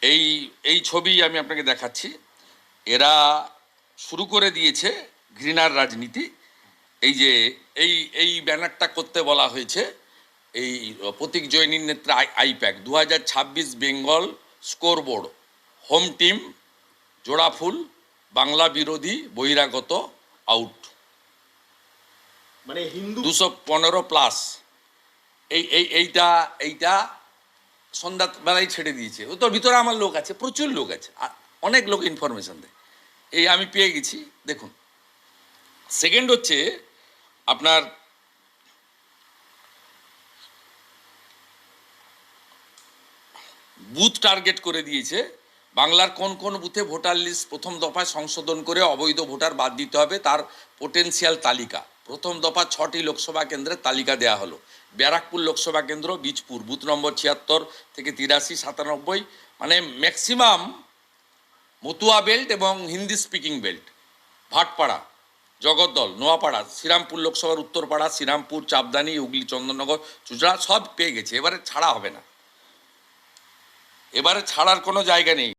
এই এই ছবি আমি আপনাকে দেখাচ্ছি। এরা শুরু করে দিয়েছে ঘৃণার রাজনীতি। এই যে এই এই ব্যানারটা করতে বলা হয়েছে এই প্রতীক জৈনীর নেতৃত্বে IPAC 2026 Bengal scoreboard, home team জোড়াফুল, বাংলা বিরোধী বহিরাগত আউট, মানে হিন্দু 215+। এইটা এইটা সন্ধ্যাবেলায় ছেড়ে দিয়েছে। ও তোর ভিতরে আমার লোক আছে, প্রচুর লোক আছে, অনেক লোক ইনফরমেশন দেয়। এই আমি পেয়ে গেছি, দেখুন। সেকেন্ড হচ্ছে আপনার বুথ টার্গেট করে দিয়েছে। বাংলার কোন কোন বুথে ভোটার লিস্ট প্রথম দফায় সংশোধন করে অবৈধ ভোটার বাদ দিতে হবে তার পোটেন্সিয়াল তালিকা। প্রথম দফা 6টি লোকসভা কেন্দ্রের তালিকা দেয়া হলো। ব্যারাকপুর লোকসভা কেন্দ্র, বীজপুর, বুথ নম্বর 76 থেকে 83, 97, মানে ম্যাক্সিমাম মতুয়া বেল্ট এবং হিন্দি স্পিকিং বেল্ট। ভাটপাড়া, জগদ্দল, নোয়াপাড়া, শ্রীরামপুর লোকসভার উত্তরপাড়া, শ্রীরামপুর, চাপদানি, হুগলি, চন্দননগর, চুচড়া সব পেয়ে গেছে। এবারে ছাড়া হবে না, এবারে ছাড়ার কোনো জায়গা নেই।